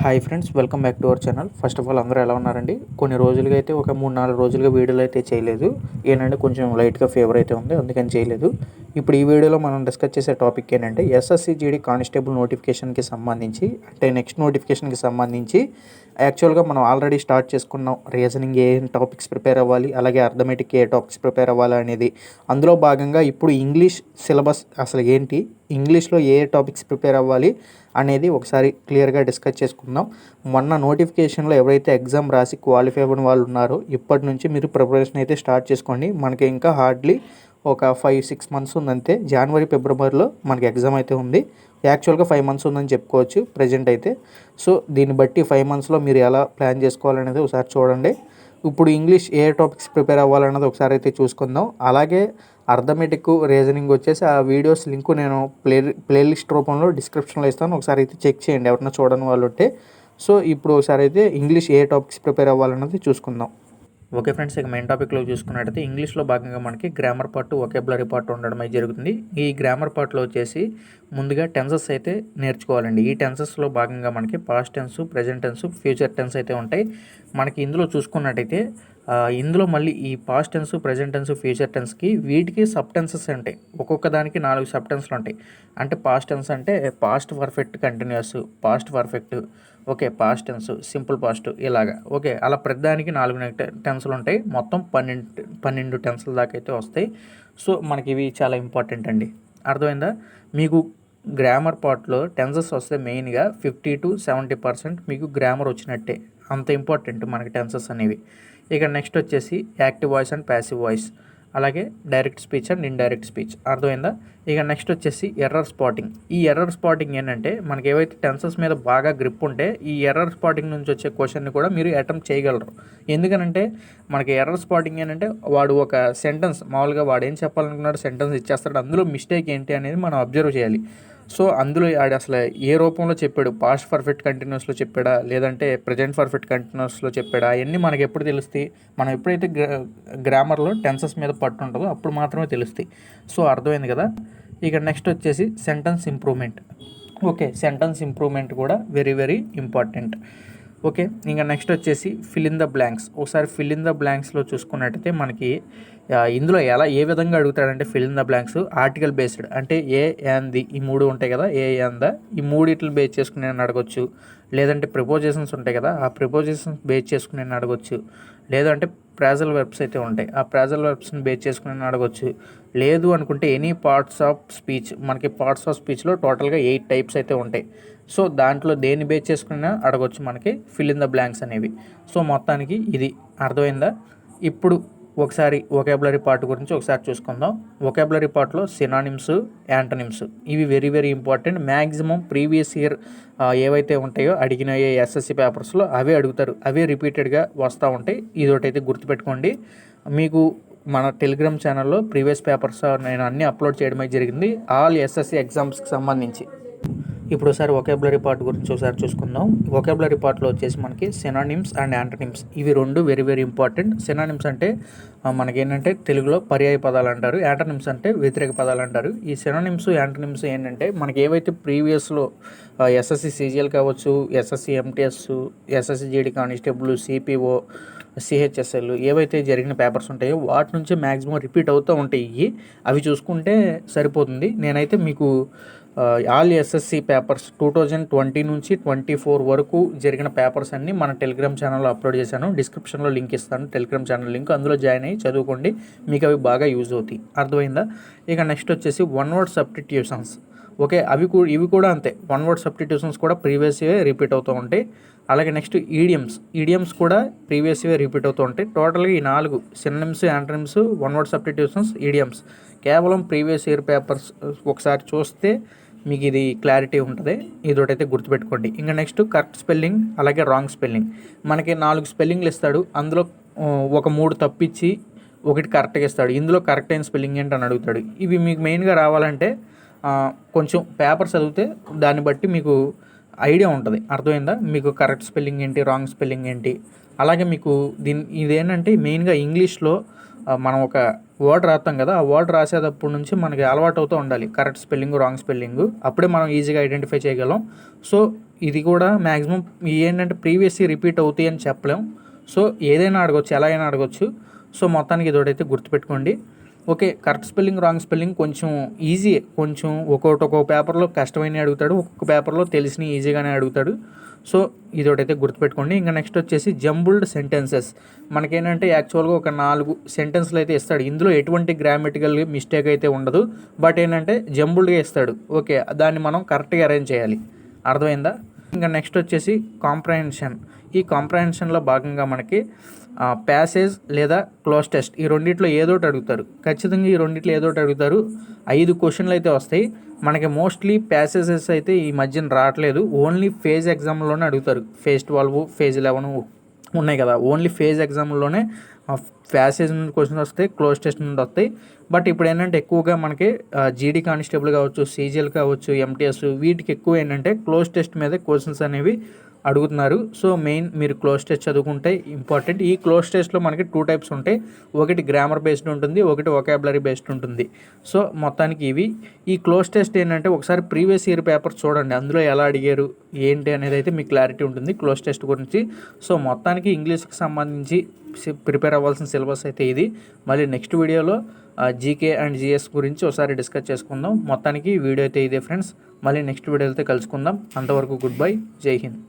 Hi friends, welcome back to our channel. First of all అందరూ ఎలా ఉన్నారండి? కొన్ని రోజులుగా అయితే ఒక 3-4 రోజులుగా వీడియోలు అయితే చేయలేదు. ఏంటంటే కొంచెం లైట్గా ఫీవర్ అయితే ఉంది, అందుకని చేయలేదు. ఇప్పుడు ఈ వీడియోలో మనం డిస్కస్ చేసే టాపిక్ ఏంటంటే ఎస్ఎస్సి జీడీ కానిస్టేబుల్ నోటిఫికేషన్కి సంబంధించి, అంటే నెక్స్ట్ నోటిఫికేషన్కి సంబంధించి యాక్చువల్గా మనం ఆల్రెడీ స్టార్ట్ చేసుకున్నాం. రీజనింగ్ ఏ టాపిక్స్ ప్రిపేర్ అవ్వాలి, అలాగే అర్థమెటిక్ ఏ టాపిక్స్ ప్రిపేర్ అవ్వాలి అనేది. అందులో భాగంగా ఇప్పుడు ఇంగ్లీష్ సిలబస్ అసలు ఏంటి, ఇంగ్లీష్లో ఏ టాపిక్స్ ప్రిపేర్ అవ్వాలి అనేది ఒకసారి క్లియర్గా డిస్కస్ చేసుకుందాం. మొన్న నోటిఫికేషన్లో ఎవరైతే ఎగ్జామ్ రాసి క్వాలిఫై అవ్వని వాళ్ళు ఉన్నారో ఇప్పటి నుంచి మీరు ప్రిపరేషన్ అయితే స్టార్ట్ చేసుకోండి. మనకి ఇంకా హార్డ్లీ ఒక 5-6 మంత్స్ ఉందంతే. జనవరి ఫిబ్రవరిలో మనకి ఎగ్జామ్ అయితే ఉంది. యాక్చువల్గా 5 మంత్స్ ఉందని చెప్పుకోవచ్చు ప్రజెంట్ అయితే. సో దీన్ని బట్టి 5 మంత్స్లో మీరు ఎలా ప్లాన్ చేసుకోవాలనేది ఒకసారి చూడండి. ఇప్పుడు ఇంగ్లీష్ ఏ టాపిక్స్ ప్రిపేర్ అవ్వాలన్నది ఒకసారి అయితే చూసుకుందాం. అలాగే అర్థమెటిక్, రీజనింగ్ వచ్చేసి ఆ వీడియోస్ లింకు నేను ప్లేలిస్ట్ రూపంలో డిస్క్రిప్షన్లో ఇస్తాను. ఒకసారి అయితే చెక్ చేయండి ఎవరైనా చూడని వాళ్ళు ఉంటే. సో ఇప్పుడు ఒకసారి అయితే ఇంగ్లీష్ ఏ టాపిక్స్ ప్రిపేర్ అవ్వాలన్నది చూసుకుందాం. ఓకే ఫ్రెండ్స్, ఇక మెయిన్ టాపిక్లో చూసుకున్నట్టయితే ఇంగ్లీష్లో భాగంగా మనకి గ్రామర్ పార్ట్, వొకాబులరీ పార్ట్ ఉండడం అయితే జరుగుతుంది. ఈ గ్రామర్ పార్ట్లో వచ్చేసి ముందుగా టెన్సెస్ అయితే నేర్చుకోవాలండి. ఈ టెన్సెస్లో భాగంగా మనకి past tense, present tense, future tense అయితే ఉంటాయి. మనకి ఇందులో చూసుకున్నట్టయితే ఇందులో మళ్ళీ ఈ past tense, present tense, future టెన్స్కి వీటికి సబ్ టెన్సెస్ ఉంటాయి. ఒక్కొక్క దానికి 4 సబ్ టెన్స్లు ఉంటాయి. అంటే పాస్ట్ టెన్స్ అంటే past perfect continuous, past perfect, okay, past tense, simple past, ఇలాగా. ఓకే, అలా ప్రతిదానికి 4 టెన్స్లు ఉంటాయి. మొత్తం 12 టెన్స్ల దాకా అయితే వస్తాయి. సో మనకి ఇవి చాలా ఇంపార్టెంట్ అండి. అర్థమైందా? మీకు గ్రామర్ పార్ట్లో టెన్సెస్ వస్తే మెయిన్గా 50-70% మీకు గ్రామర్ వచ్చినట్టే. అంత ఇంపార్టెంట్ మనకి టెన్సెస్ అనేవి. ఇక నెక్స్ట్ వచ్చేసి active voice and passive voice, అలాగే direct speech and indirect speech. అర్థమైందా? ఇక నెక్స్ట్ వచ్చేసి ఎర్రర్ స్పాటింగ్. ఈ ఎర్రర్ స్పాటింగ్ ఏంటంటే మనకి ఏవైతే టెన్సెస్ మీద బాగా గ్రిప్ ఉంటే ఈ ఎర్రర్ స్పాటింగ్ నుంచి వచ్చే క్వశ్చన్ని కూడా మీరు అటెంప్ట్ చేయగలరు. ఎందుకనంటే మనకి ఎర్రర్ స్పాటింగ్ ఏంటంటే వాడు ఒక సెంటెన్స్ మామూలుగా వాడు ఏం చెప్పాలనుకున్నాడు సెంటెన్స్ ఇచ్చేస్తాడు, అందులో మిస్టేక్ ఏంటి అనేది మనం అబ్జర్వ్ చేయాలి. సో అందులో ఆడు అసలు ఏ రూపంలో చెప్పాడు, పాస్ట్ పర్ఫెక్ట్ కంటిన్యూస్లో చెప్పాడా, లేదంటే ప్రజెంట్ పర్ఫెక్ట్ కంటిన్యూస్లో చెప్పాడా, అవన్నీ మనకి ఎప్పుడు తెలుస్తాయి? మనం ఎప్పుడైతే గ్రామర్లో టెన్సెస్ మీద పట్టు ఉంటుందో అప్పుడు మాత్రమే తెలుస్తాయి. సో అర్థమైంది కదా? ఇక నెక్స్ట్ వచ్చేసి sentence improvement. Okay, sentence improvement కూడా వెరీ వెరీ ఇంపార్టెంట్. ఓకే, ఇంకా నెక్స్ట్ వచ్చేసి ఫిల్ ఇన్ ద బ్లాంక్స్. ఒకసారి ఫిల్ ఇన్ ద బ్లాంక్స్లో చూసుకున్నట్టయితే మనకి ఇందులో ఏ విధంగా అడుగుతాడంటే fill in the blanks article based, అంటే ఏ అండ్ ది, ఈ 3 ఉంటాయి కదా, ఏ అండ్ ద, ఈ మూడిట్లు బేస్ చేసుకుని నేను అడగొచ్చు. లేదంటే ప్రిపోజిషన్స్ ఉంటాయి కదా, ఆ ప్రిపోజిషన్స్ బేస్ చేసుకుని నేను అడగొచ్చు. లేదంటే ఫ్రేజల్ వెర్బ్స్ అయితే ఉంటాయి, ఆ ఫ్రేజల్ వెర్బ్స్ని బేస్ చేసుకుని నేను అడగొచ్చు. లేదు అనుకుంటే ఎనీ పార్ట్స్ ఆఫ్ స్పీచ్. మనకి పార్ట్స్ ఆఫ్ స్పీచ్లో టోటల్గా 8 టైప్స్ అయితే ఉంటాయి. సో దాంట్లో దేన్ని బేస్ చేసుకున్నా అడగొచ్చు మనకి ఫిల్ ఇన్ ద బ్లాంక్స్ అనేవి. సో మొత్తానికి ఇది అర్థమైందా? ఇప్పుడు ఒకసారి వొకాబులరీ పార్ట్ గురించి ఒకసారి చూసుకుందాం. వొకాబులరీ పార్ట్లో సినానిమ్స్, యాంటనిమ్స్ ఇవి very very important. Maximum previous year ఏవైతే ఉంటాయో అడిగిన ఎస్ఎస్సి పేపర్స్లో అవే అడుగుతారు, అవే రిపీటెడ్గా వస్తూ ఉంటాయి. ఇదొకటైతే గుర్తుపెట్టుకోండి. మీకు మన టెలిగ్రామ్ ఛానల్లో ప్రీవియస్ పేపర్స్ నేను అన్నీ అప్లోడ్ చేయడమే జరిగింది, ఆల్ ఎస్ఎస్సి ఎగ్జామ్స్కి సంబంధించి. ఇప్పుడు ఒకసారి వొకాబులరీ పార్ట్ గురించి ఒకసారి చూసుకుందాం. వొకాబులరీ పార్ట్లో వచ్చేసి మనకి సినానిమ్స్ అండ్ యాంటనిమ్స్ ఇవి 2 వెరీ వెరీ ఇంపార్టెంట్. సినానిమ్స్ అంటే మనకేంటంటే తెలుగులో పర్యాయ పదాలు అంటారు, యాంటనిమ్స్ అంటే వ్యతిరేక పదాలు అంటారు. ఈ సినానిమ్స్, యాంటనిమ్స్ ఏంటంటే మనకి ఏవైతే ప్రీవియస్లో ఎస్ఎస్సి సీజీఎల్ కావచ్చు, SSC MTS, SSC GD constable, CPO, CHSL ఏవైతే జరిగిన పేపర్స్ ఉంటాయో వాటి నుంచి మ్యాక్సిమం రిపీట్ అవుతూ ఉంటాయి. అవి చూసుకుంటే సరిపోతుంది. నేనైతే మీకు ఆల్ ఎస్ఎస్సి పేపర్స్ 2020 నుంచి 24 వరకు జరిగిన పేపర్స్ అన్నీ మన టెలిగ్రామ్ ఛానల్లో అప్లోడ్ చేశాను. డిస్క్రిప్షన్లో లింక్ ఇస్తాను, టెలిగ్రామ్ ఛానల్ లింక్. అందులో జాయిన్ అయ్యి చదువుకోండి, మీకు అవి బాగా యూజ్ అవుతాయి. అర్థమైందా? ఇక నెక్స్ట్ వచ్చేసి వన్ వర్డ్ సబ్స్టిట్యూషన్స్. ఓకే, ఇవి కూడా అంతే. వన్ వర్డ్ సబ్స్టిట్యూషన్స్ కూడా ప్రీవియస్ ఇయర్ రిపీట్ అవుతూ ఉంటాయి. అలాగే నెక్స్ట్ ఈడియమ్స్ కూడా ప్రీవియస్ ఇయర్ రిపీట్ అవుతూ ఉంటాయి. టోటల్గా ఈ 4 synonyms, antonyms, one word substitutions, idioms కేవలం ప్రీవియస్ ఇయర్ పేపర్స్ ఒకసారి చూస్తే మీకు ఇది క్లారిటీ ఉంటుంది. ఇదొకటైతే గుర్తుపెట్టుకోండి. ఇంకా నెక్స్ట్ కరెక్ట్ స్పెల్లింగ్, అలాగే రాంగ్ స్పెల్లింగ్. మనకి 4 స్పెల్లింగ్లు ఇస్తాడు, అందులో ఒక 3 తప్పించి ఒకటి కరెక్ట్గా ఇస్తాడు. ఇందులో కరెక్ట్ అయిన స్పెల్లింగ్ ఏంటి అని అడుగుతాడు. ఇవి మీకు మెయిన్గా రావాలంటే కొంచెం పేపర్ చదివితే దాన్ని బట్టి మీకు ఐడియా ఉంటుంది. అర్థమైందా? మీకు కరెక్ట్ స్పెల్లింగ్ ఏంటి, రాంగ్ స్పెల్లింగ్ ఏంటి. అలాగే మీకు ఇదేంటంటే మెయిన్గా ఇంగ్లీష్లో మనం ఒక వర్డ్ రాస్తాం కదా, ఆ వర్డ్ రాసేటప్పుడు నుంచి మనకి అలవాటు అవుతూ ఉండాలి కరెక్ట్ స్పెల్లింగ్, రాంగ్ స్పెల్లింగ్. అప్పుడే మనం ఈజీగా ఐడెంటిఫై చేయగలం. సో ఇది కూడా మ్యాక్సిమం ఏంటంటే ప్రీవియస్ రిపీట్ అవుతాయి అని చెప్పలేం. సో ఏదైనా అడగొచ్చు, ఎలా అయినా అడగొచ్చు. సో మొత్తానికి ఇదొకటైతే గుర్తుపెట్టుకోండి. Okay, correct spelling, wrong spelling కొంచెం ఈజీ. కొంచెం ఒక్కొక్క పేపర్లో కష్టమైనవి అడుగుతాడు, ఒక్కొక్క పేపర్లో తెలిసినవి ఈజీగానే అడుగుతాడు. సో ఇదొకటైతే గుర్తుపెట్టుకోండి. ఇంకా నెక్స్ట్ వచ్చేసి జంబుల్డ్ సెంటెన్సెస్. మనకేంటంటే యాక్చువల్గా ఒక 4 సెంటెన్స్లు అయితే ఇస్తాడు. ఇందులో ఎటువంటి గ్రామటికల్ మిస్టేక్ అయితే ఉండదు. బట్ ఏంటంటే జంబుల్డ్గా ఇస్తాడు. ఓకే, దాన్ని మనం కరెక్ట్గా అరేంజ్ చేయాలి. అర్థమైందా? ఇంకా నెక్స్ట్ వచ్చేసి కాంప్రహెన్షన్. ఈ కాంప్రహెన్షన్లో భాగంగా మనకి ప్యాసేజ్ లేదా క్లోజ్ టెస్ట్ ఈ రెండిట్లో ఏదోటి అడుగుతారు. ఖచ్చితంగా ఈ రెండిట్లో ఏదోటి అడుగుతారు. 5 క్వశ్చన్లు అయితే వస్తాయి. మనకి మోస్ట్లీ ప్యాసేజెస్ అయితే ఈ మధ్యన రావట్లేదు. ఓన్లీ ఫేజ్ ఎగ్జామ్లోనే అడుగుతారు. ఫేజ్ 12, ఫేజ్ 11 ఉన్నాయి కదా, ఓన్లీ ఫేజ్ ఎగ్జామ్లోనే ప్యాసేజ్ నుండి క్వశ్చన్స్ వస్తాయి, క్లోజ్ టెస్ట్ నుండి వస్తాయి. బట్ ఇప్పుడు ఏంటంటే ఎక్కువగా మనకి జీడీ కానిస్టేబుల్ కావచ్చు, సీజీఎల్ కావచ్చు, ఎంటీఎస్, వీటికి ఎక్కువ ఏంటంటే క్లోజ్ టెస్ట్ మీద క్వశ్చన్స్ అనేవి అడుగుతున్నారు. సో మెయిన్ మీరు క్లోజ్ టెస్ట్ చదువుకుంటే ఇంపార్టెంట్. ఈ క్లోజ్ టెస్ట్లో మనకి 2 టైప్స్ ఉంటాయి. ఒకటి గ్రామర్ బేస్డ్ ఉంటుంది, ఒకటి వొకాబులరీ బేస్డ్ ఉంటుంది. సో మొత్తానికి ఇవి ఈ క్లోజ్ టెస్ట్ ఏంటంటే ఒకసారి ప్రీవియస్ ఇయర్ పేపర్ చూడండి, అందులో ఎలా అడిగారు ఏంటి అనేది అయితే మీకు క్లారిటీ ఉంటుంది క్లోజ్ టెస్ట్ గురించి. సో మొత్తానికి ఇంగ్లీష్కి సంబంధించి ప్రిపేర్ అవ్వాల్సిన సిలబస్ అయితే ఇది. మళ్ళీ నెక్స్ట్ వీడియోలో జీకే అండ్ జిఎస్ గురించి ఒకసారి డిస్కస్ చేసుకుందాం. మొత్తానికి వీడియో అయితే ఇదే ఫ్రెండ్స్. మళ్ళీ నెక్స్ట్ వీడియో అయితే కలుసుకుందాం. అంతవరకు గుడ్ బై, జై హింద్.